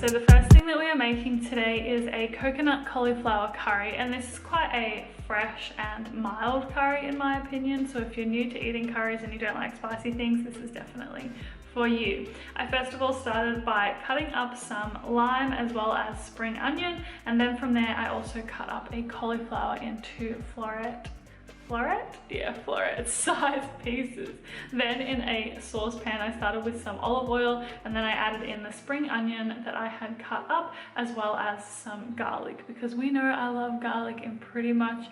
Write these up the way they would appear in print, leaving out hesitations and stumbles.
so the first thing that we are making today is a coconut cauliflower curry, and this is quite a fresh and mild curry in my opinion. So if you're new to eating curries and you don't like spicy things, this is definitely for you. I first of all started by cutting up some lime as well as spring onion, and then from there I also cut up a cauliflower into floret size pieces. Then in a saucepan I started with some olive oil, and then I added in the spring onion that I had cut up as well as some garlic, because we know I love garlic in pretty much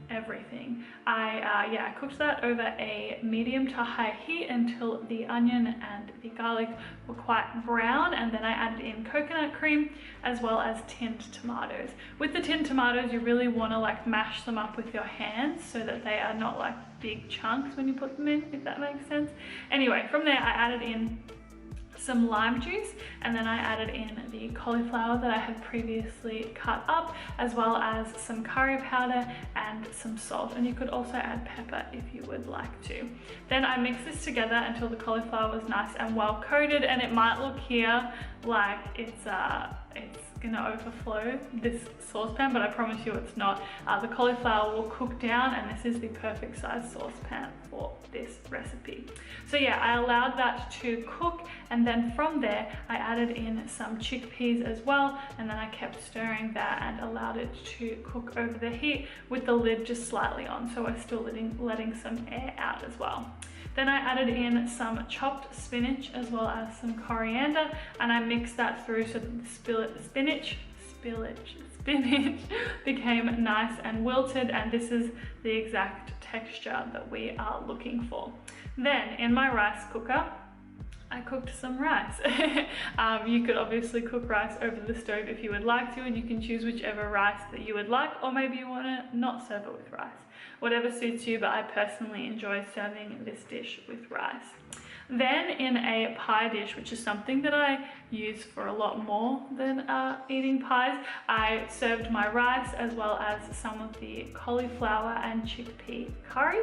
everything. I cooked that over a medium to high heat until the onion and the garlic were quite brown, and then I added in coconut cream as well as tinned tomatoes. With the tinned tomatoes, you really want to like mash them up with your hands so that they are not like big chunks when you put them in, if that makes sense. Anyway, from there I added in some lime juice, and then I added in the cauliflower that I had previously cut up, as well as some curry powder and some salt, and you could also add pepper if you would like to. Then I mixed this together until the cauliflower was nice and well coated, and it might look here like it's gonna overflow this saucepan, but I promise you it's not. The cauliflower will cook down, and this is the perfect size saucepan for this recipe. So yeah, I allowed that to cook, and then from there I added in some chickpeas as well, and then I kept stirring that and allowed it to cook over the heat with the lid just slightly on, so we're still letting some air out as well. Then I added in some chopped spinach as well as some coriander, and I mixed that through so that the spinach became nice and wilted, and this is the exact texture that we are looking for. Then in my rice cooker, I cooked some rice. You could obviously cook rice over the stove if you would like to, and you can choose whichever rice that you would like, or maybe you want to not serve it with rice. Whatever suits you, but I personally enjoy serving this dish with rice. Then in a pie dish, which is something that I use for a lot more than eating pies, I served my rice as well as some of the cauliflower and chickpea curry.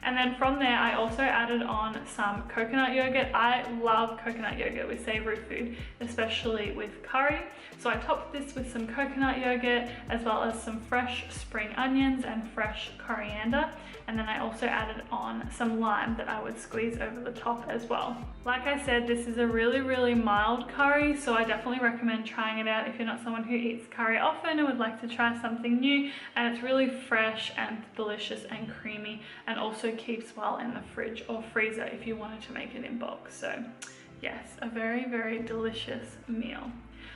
And then from there I also added on some coconut yogurt. I love coconut yogurt with savory food, especially with curry. So I topped this with some coconut yogurt as well as some fresh spring onions and fresh coriander. And then I also added on some lime that I would squeeze over the top as well. Like I said, this is a really mild curry, so I definitely recommend trying it out if you're not someone who eats curry often and would like to try something new. And it's really fresh and delicious and creamy, and also keeps well in the fridge or freezer if you wanted to make it in bulk. So yes, a very delicious meal.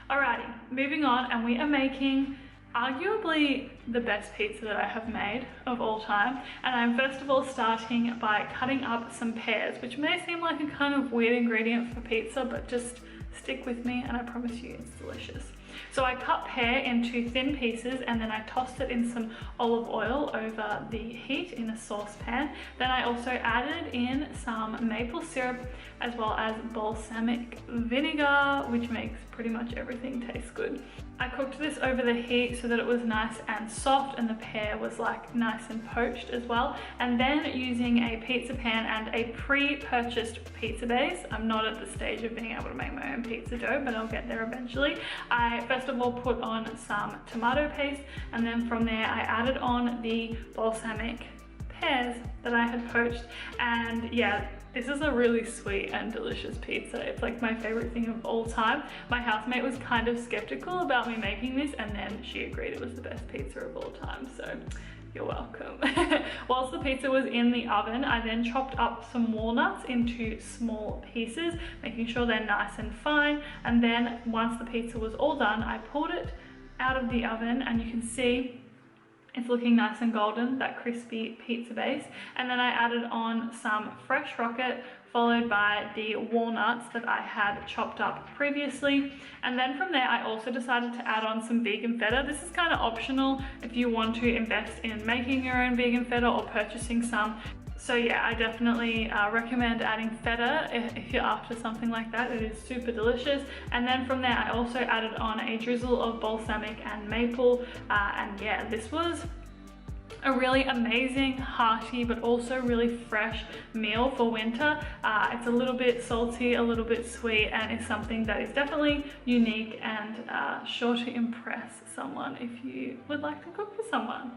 Alrighty, moving on, and we are making arguably the best pizza that I have made of all time. And I'm first of all starting by cutting up some pears, which may seem like a kind of weird ingredient for pizza, but just stick with me and I promise you it's delicious. So I cut pear into thin pieces, and then I tossed it in some olive oil over the heat in a saucepan. Then I also added in some maple syrup as well as balsamic vinegar, which makes pretty much everything taste good. I cooked this over the heat so that it was nice and soft, and the pear was like nice and poached as well. And then using a pizza pan and a pre-purchased pizza base, I'm not at the stage of being able to make my own pizza dough, but I'll get there eventually. I first of all put on some tomato paste, and then from there I added on the balsamic pears that I had poached. And yeah, this is a really sweet and delicious pizza. It's like my favorite thing of all time. My housemate was kind of skeptical about me making this, and then she agreed it was the best pizza of all time, so you're welcome. Whilst the pizza was in the oven, I then chopped up some walnuts into small pieces, making sure they're nice and fine. And then once the pizza was all done, I pulled it out of the oven, and you can see it's looking nice and golden, that crispy pizza base. And then I added on some fresh rocket, followed by the walnuts that I had chopped up previously. And then from there, I also decided to add on some vegan feta. This is kind of optional if you want to invest in making your own vegan feta or purchasing some. So yeah, I definitely recommend adding feta if you're after something like that. It is super delicious. And then from there, I also added on a drizzle of balsamic and maple. And yeah, this was a really amazing, hearty, but also really fresh meal for winter. It's a little bit salty, a little bit sweet, and is something that is definitely unique and sure to impress someone if you would like to cook for someone.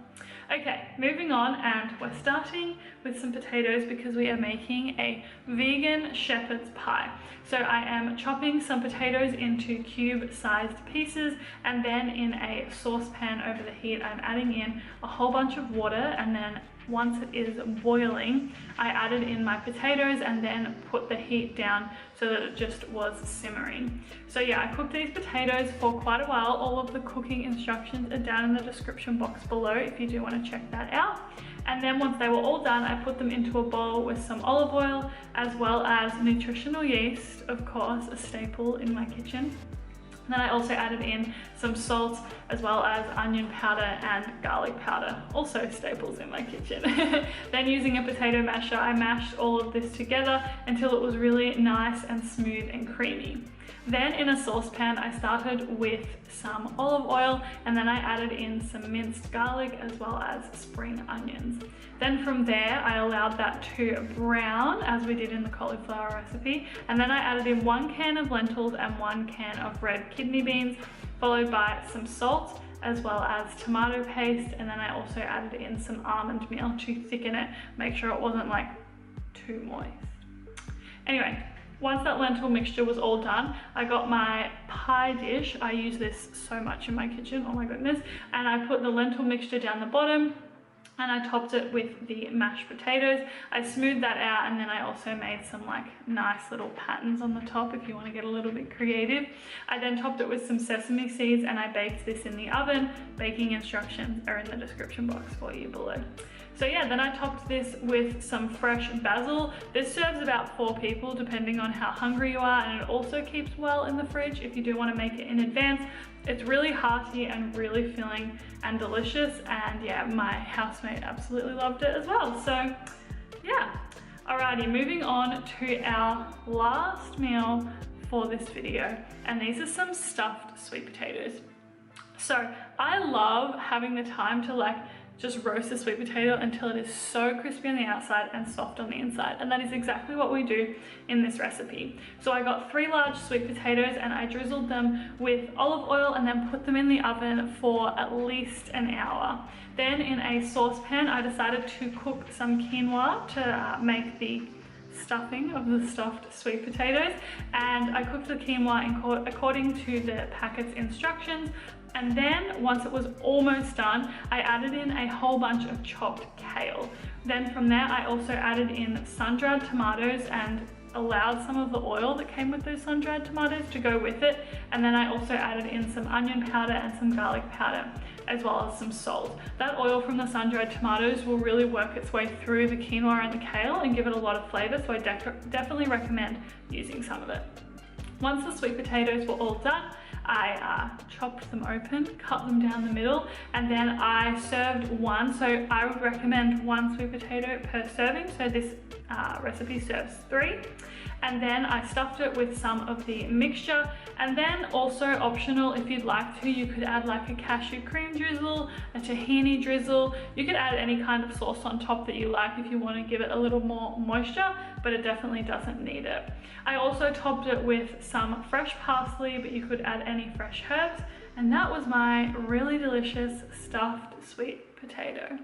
Okay, moving on, and we're starting with some potatoes because we are making a vegan shepherd's pie. So I am chopping some potatoes into cube-sized pieces, and then in a saucepan over the heat, I'm adding in a whole bunch of water, and then once it is boiling, I added in my potatoes and then put the heat down so that it just was simmering. So yeah, I cooked these potatoes for quite a while. All of the cooking instructions are down in the description box below if you do want to check that out. And then once they were all done, I put them into a bowl with some olive oil, as well as nutritional yeast, of course, a staple in my kitchen. Then I also added in some salt, as well as onion powder and garlic powder, also staples in my kitchen. Then using a potato masher, I mashed all of this together until it was really nice and smooth and creamy. Then in a saucepan, I started with some olive oil, and then I added in some minced garlic as well as spring onions. Then from there, I allowed that to brown as we did in the cauliflower recipe. And then I added in 1 can of lentils and 1 can of red kidney beans, followed by some salt as well as tomato paste. And then I also added in some almond meal to thicken it, make sure it wasn't like too moist. Anyway, once that lentil mixture was all done, I got my pie dish. I use this so much in my kitchen, oh my goodness. And I put the lentil mixture down the bottom, and I topped it with the mashed potatoes. I smoothed that out, and then I also made some like nice little patterns on the top if you want to get a little bit creative. I then topped it with some sesame seeds, and I baked this in the oven. Baking instructions are in the description box for you below. So yeah, then I topped this with some fresh basil. This serves about 4 people depending on how hungry you are, and it also keeps well in the fridge if you do want to make it in advance. It's really hearty and really filling and delicious, and yeah, my housemate absolutely loved it as well. So yeah, alrighty, moving on to our last meal for this video, and these are some stuffed sweet potatoes. So I love having the time to like just roast the sweet potato until it is so crispy on the outside and soft on the inside, and that is exactly what we do in this recipe. So I got 3 large sweet potatoes, and I drizzled them with olive oil and then put them in the oven for at least an hour. Then in a saucepan, I decided to cook some quinoa to make the stuffing of the stuffed sweet potatoes, and I cooked the quinoa according to the packet's instructions. And then once it was almost done, I added in a whole bunch of chopped kale. Then from there, I also added in sun-dried tomatoes and allowed some of the oil that came with those sun-dried tomatoes to go with it. And then I also added in some onion powder and some garlic powder, as well as some salt. That oil from the sun-dried tomatoes will really work its way through the quinoa and the kale and give it a lot of flavor, so I definitely recommend using some of it. Once the sweet potatoes were all done, I chopped them open, cut them down the middle, and then I served one. So I would recommend 1 sweet potato per serving. So this recipe serves 3. And then I stuffed it with some of the mixture, and then also optional, if you'd like to, you could add like a cashew cream drizzle, a tahini drizzle. You could add any kind of sauce on top that you like if you want to give it a little more moisture, but it definitely doesn't need it. I also topped it with some fresh parsley, but you could add any fresh herbs, and that was my really delicious stuffed sweet potato.